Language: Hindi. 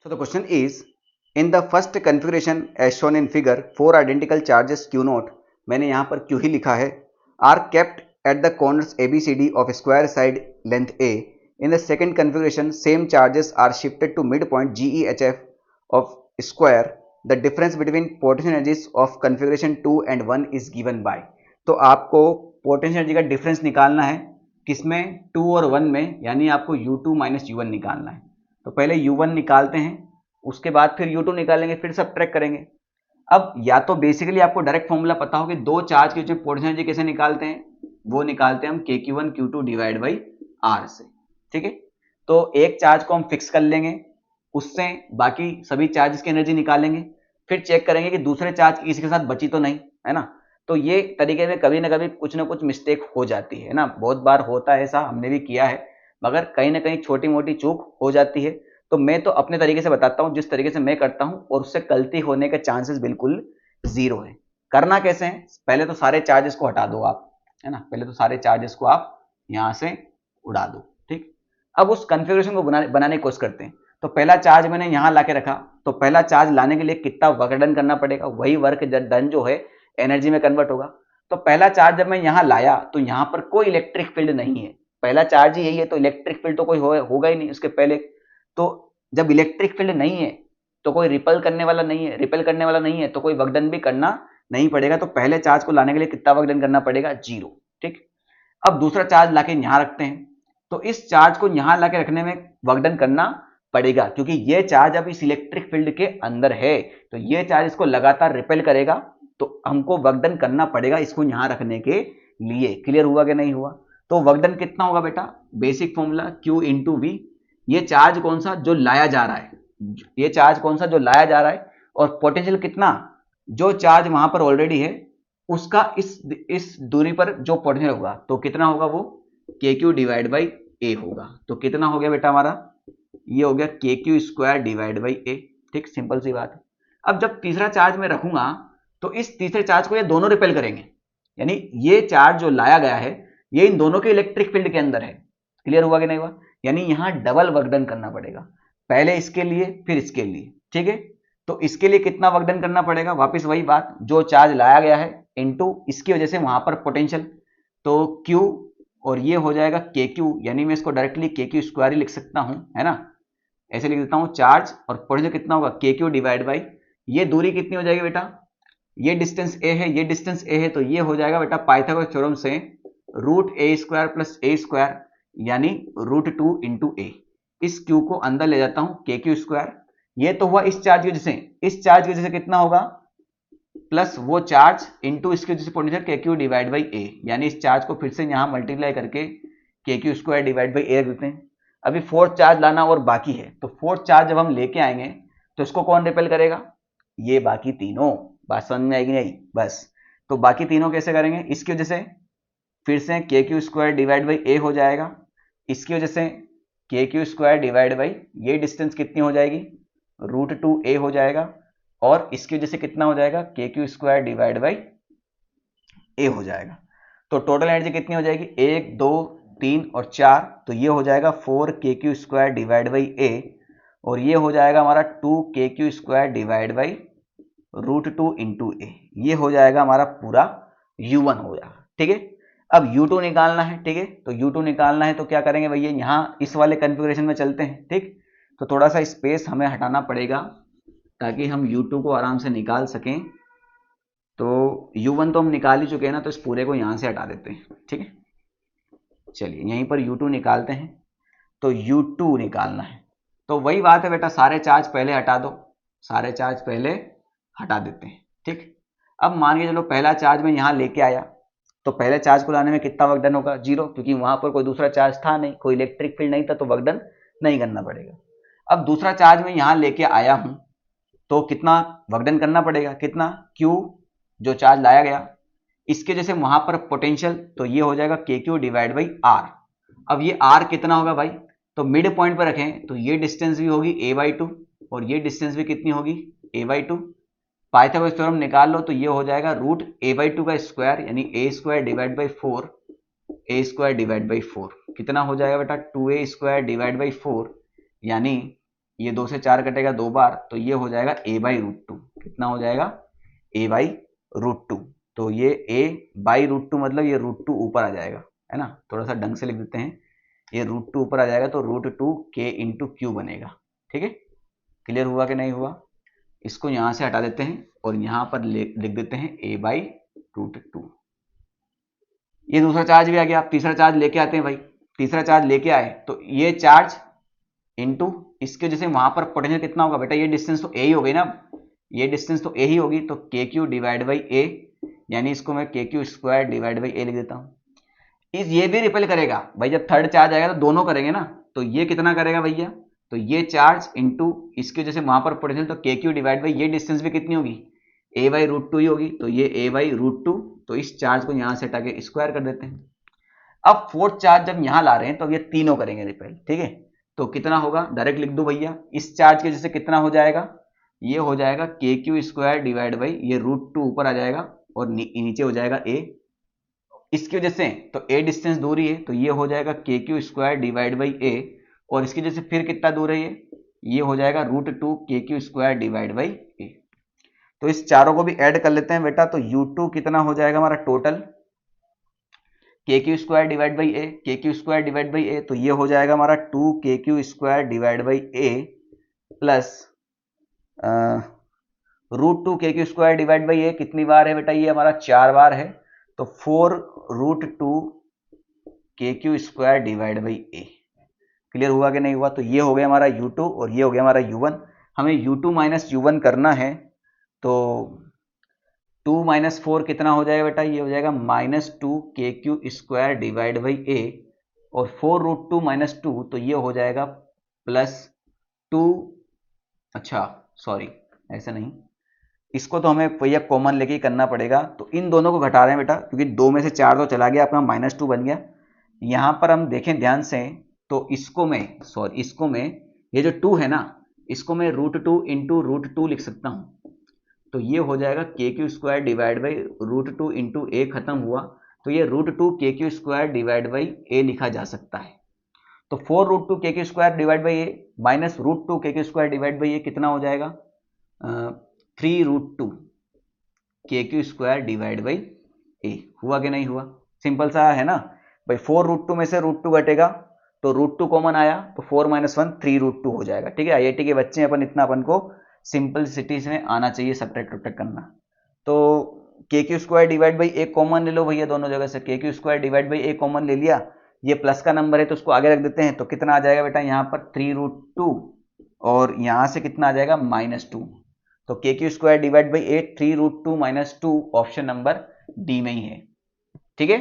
So the question is, in the first configuration as shown in figure, four identical charges Q naught, मैंने यहाँ पर Q ही लिखा है, are kept at the corners ABCD of square side length A. In the second configuration, same charges are shifted to midpoint GEHF of square. The difference between potential energies of configuration 2 and 1 is given by. तो आपको पोटेंशियल एनर्जी का डिफरेंस निकालना है किसमें, 2 और 1 में, यानी आपको U2 माइनस U1 निकालना है। तो पहले U1 निकालते हैं, उसके बाद फिर U2 निकालेंगे, फिर सब्ट्रैक्ट करेंगे। अब या तो बेसिकली आपको डायरेक्ट फॉर्मूला पता हो कि दो चार्ज के पोटेंशियल एनर्जी कैसे निकालते हैं, वो निकालते हैं हम KQ1 Q2 divide by R से, ठीक है। तो एक चार्ज को हम फिक्स कर लेंगे, उससे बाकी सभी चार्जेस की एनर्जी निकालेंगे, फिर चेक करेंगे कि दूसरे चार्ज की किसी के साथ बची तो नहीं, है ना। तो ये तरीके में कभी ना कभी कुछ ना कुछ मिस्टेक हो जाती है ना, बहुत बार होता है ऐसा, हमने भी किया है, मगर कहीं ना कहीं छोटी मोटी चूक हो जाती है। तो मैं तो अपने तरीके से बताता हूँ, जिस तरीके से मैं करता हूँ, और उससे गलती होने के चांसेस बिल्कुल जीरो है। करना कैसे है, पहले तो सारे चार्जेस को हटा दो आप, है ना, पहले तो सारे चार्जेस को आप यहां से उड़ा दो, ठीक। अब उस कॉन्फ़िगरेशन को बनाने की कोशिश करते हैं। तो पहला चार्ज मैंने यहां लाके रखा, तो पहला चार्ज लाने के लिए कितना वर्क डन करना पड़ेगा, वही वर्क डन जो है एनर्जी में कन्वर्ट होगा। तो पहला चार्ज जब मैं यहां लाया तो यहां पर कोई इलेक्ट्रिक फील्ड नहीं है, पहला चार्ज ही यही है, तो इलेक्ट्रिक फील्ड तो कोई होगा ही नहीं उसके पहले। तो जब इलेक्ट्रिक फील्ड नहीं है तो कोई रिपल करने वाला नहीं है, रिपेल करने वाला नहीं है, तो कोई वर्क डन भी करना नहीं पड़ेगा। तो पहले चार्ज को लाने के लिए कितना वर्क डन करना पड़ेगा, 0, ठीक। अब दूसरा चार्ज लाके यहां रखते हैं, तो इस चार्ज को यहां लाके रखने में वर्क डन करना पड़ेगा, क्योंकि ये चार्ज अब इस इलेक्ट्रिक फील्ड के अंदर है, तो ये चार्ज इसको लगातार रिपेल करेगा, तो हमको वर्क डन करना पड़ेगा इसको यहां रखने के लिए। क्लियर हुआ कि नहीं हुआ। तो वर्क डन कितना होगा बेटा, basic formula Q into V. ये चार्ज कौन सा, जो लाया जा रहा है, ये चार्ज कौन सा जो लाया जा रहा है, और पोटेंशियल कितना, जो चार्ज वहां पर ऑलरेडी है उसका इस दूरी पर जो पोटेंशियल होगा, तो कितना होगा वो KQ डिवाइड बाई A होगा। तो कितना हो गया बेटा हमारा, ये हो गया KQ square divide by A, ठीक, सिंपल सी बात है। अब जब तीसरा चार्ज मैं रखूंगा तो इस तीसरे चार्ज को ये दोनों रिपेल करेंगे, यानी ये चार्ज जो लाया गया है ये इन दोनों के इलेक्ट्रिक फील्ड के अंदर है। क्लियर हुआ कि नहीं हुआ, यानी यहां डबल वर्क डन करना पड़ेगा, पहले इसके लिए फिर इसके लिए, ठीक है। तो इसके लिए कितना वर्क डन करना पड़ेगा, वापस वही बात, जो चार्ज लाया गया है इनटू इसकी वजह से वहां पर पोटेंशियल, तो Q, और ये हो जाएगा KQ, यानी मैं इसको डायरेक्टली KQ स्क्वायर ही लिख सकता हूं, है ना, ऐसे लिख देता हूं, चार्ज और पोटेंशियल कितना होगा KQ डिवाइड बाई, ये दूरी कितनी हो जाएगी बेटा, ये डिस्टेंस A है, ये डिस्टेंस A है, तो ये हो जाएगा बेटा पाइथागोरस थ्योरम से root A square plus A square, यानी √2 इंटू A। इस Q को अंदर ले जाता हूं, KQ स्क्वायर, ये तो हुआ इस चार्ज की वजह से, इस चार्ज की वजह से कितना होगा, प्लस वो चार्ज इंटू इसकी वजह से potential KQ divide by A, यानी इस चार्ज को फिर से यहां मल्टीप्लाई करके KQ square divide by A रख देते हैं। अभी फोर्थ चार्ज लाना और बाकी है, तो फोर्थ चार्ज जब हम लेके आएंगे तो इसको कौन रिपेल करेगा, ये बाकी तीनों। बात समझ में आएगी नहीं, बस। तो बाकी तीनों कैसे करेंगे, इसकी वजह से फिर से KQ square divide by A हो जाएगा, इसकी वजह से KQ स्क्वायर डिवाइड बाई, ये डिस्टेंस कितनी हो जाएगी, √2A हो जाएगा, और इसकी वजह से कितना हो जाएगा, KQ square divide by A हो जाएगा। तो टोटल एनर्जी कितनी हो जाएगी, 1 2 3 और 4, तो ये हो जाएगा 4 KQ square divide by A, और ये हो जाएगा हमारा 2 KQ square divide by √2 into A, ये हो जाएगा हमारा पूरा U1 हो जाएगा, ठीक है। अब U2 निकालना है, ठीक है, तो U2 निकालना है तो क्या करेंगे भैया, यहाँ इस वाले कॉन्फ़िगरेशन में चलते हैं, ठीक। तो थोड़ा सा स्पेस हमें हटाना पड़ेगा ताकि हम U2 को आराम से निकाल सकें। तो U1 तो हम निकाल ही चुके हैं ना, तो इस पूरे को यहाँ से हटा देते हैं, ठीक है। चलिए यहीं पर U2 निकालते हैं, तो U2 निकालना है, तो वही बात है बेटा, सारे चार्ज पहले हटा दो, सारे चार्ज पहले हटा देते हैं, ठीक। अब मान के चलो पहला चार्ज मैं यहाँ लेके आया, तो पहले चार्ज को लाने में कितना वर्क डन होगा, 0, क्योंकि वहां पर कोई दूसरा चार्ज था नहीं, कोई इलेक्ट्रिक फील्ड नहीं था, तो वर्क डन नहीं करना पड़ेगा। अब दूसरा चार्ज मैं यहाँ लेके आया हूं, तो कितना वर्क डन करना पड़ेगा, कितना, Q, जो चार्ज लाया गया, इसके जैसे वहां पर पोटेंशियल, तो ये हो जाएगा KQ डिवाइड बाई R। अब ये R कितना होगा भाई, तो मिड पॉइंट पर रखें तो ये डिस्टेंस भी होगी A/2, और ये डिस्टेंस भी कितनी होगी, A/2। पाइथागोरस थ्योरम निकाल लो, तो ये हो जाएगा √A/2 का स्क्वायर, यानी A square divide by 4, A square divide by 4 कितना हो जाएगा बेटा, 2A स्क्वायर डिवाइड बाई 4, यानी ये 2 से 4 कटेगा 2 बार, तो ये हो जाएगा a/√2। कितना हो जाएगा? a/√2। तो ये a/√2 मतलब ये √2 ऊपर आ जाएगा, है ना। थोड़ा सा ढंग से लिख देते हैं, ये √2 ऊपर आ जाएगा तो √2 k × q बनेगा। ठीक है, क्लियर हुआ कि नहीं हुआ? इसको यहां से हटा देते हैं और यहां पर लिख देते हैं a/√2। ये दूसरा चार्ज भी आ गया। आप तीसरा चार्ज लेके आते हैं भाई। तीसरा चार्ज लेके आए तो ये चार्ज इनटू इसके जैसे वहां पर पोटेंशियल कितना होगा बेटा? ये डिस्टेंस तो ए ही हो गई ना, ये डिस्टेंस तो ए ही होगी, तो KQ डिवाइड बाई ए, यानी इसको मैं KQ स्क्वायर डिवाइड बाई ए लिख देता हूं। ये भी रिपेल करेगा भाई, जब थर्ड चार्ज आएगा तो दोनों करेंगे ना, तो ये कितना करेगा भैया? तो ये चार्ज इंटू इसके जैसे वहां पर पोटेंशियल, तो KQ डिवाइड बाई ये डिस्टेंस भी कितनी होगी? a/√2 ही होगी, तो ये a/√2। तो इस चार्ज को यहां से हटा के स्क्वायर कर देते हैं। अब फोर्थ चार्ज जब यहां ला रहे हैं तो ये तीनों करेंगे रिपेल। ठीक है, तो कितना होगा? डायरेक्ट लिख दो भैया। इस चार्ज के जैसे कितना हो जाएगा? ये हो जाएगा KQ स्क्वायर डिवाइड बाई ये √2 ऊपर आ जाएगा और नीचे हो जाएगा a। इसकी वजह से तो a डिस्टेंस दूरी है, तो ये हो जाएगा KQ square divide by a, और इसकी वजह से फिर कितना दूर है ये हो जाएगा √2 KQ square divide by a। तो इस चारों को भी ऐड कर लेते हैं बेटा, तो U2 कितना हो जाएगा हमारा total? KQ square divide by a, KQ square divide by a, तो ये हो जाएगा हमारा 2 KQ square divide by a plus √2 KQ square divide by a। कितनी बार है बेटा? ये हमारा 4 बार है, तो 4√2 KQ square divide by a। Clear हुआ कि नहीं हुआ? तो ये हो गया हमारा U2 और ये हो गया हमारा U1। हमें U2 माइनस U1 करना है, तो 2 माइनस 4 कितना हो जाएगा बेटा? ये हो जाएगा -2 KQ square divide by a, और 4√2 माइनस 2, तो ये हो जाएगा +2। अच्छा सॉरी, ऐसा नहीं, इसको तो हमें भैया कॉमन लेके ही करना पड़ेगा। तो इन दोनों को घटा रहे हैं बेटा, क्योंकि 2 में से 4 तो चला गया, अपना -2 बन गया। यहां पर हम देखें ध्यान से, तो इसको मैं ये जो 2 है ना, इसको मैं √2 इंटू √2 लिख सकता हूं। तो ये हो जाएगा KQ square divide by √2 into a। खत्म हुआ, तो ये √2 KQ square divide by a लिखा जा सकता है। तो 4√2 KQ square divide by a minus √2 KQ square divide by a कितना हो जाएगा? 3√2 KQ square divide by a। हुआ कि नहीं हुआ? सिंपल सा है ना भाई। 4√2 में से √2 घटेगा, तो √2 कॉमन आया, तो 4 - 1 3√2 हो जाएगा। ठीक है, IIT के बच्चे अपन इतना अपन को सिंपलिसिटीज में आना चाहिए सब्ट्रैक्ट करना। तो KQ square divide by a common ले लो भैया, दोनों जगह से KQ square divide by a common ले लिया। ये प्लस का नंबर है तो उसको आगे रख देते हैं, तो कितना आ जाएगा बेटा? यहाँ पर 3√2 और यहाँ से कितना आ जाएगा? -2। तो KQ square divide by a 3√2 - 2 option number D में ही है। ठीक है,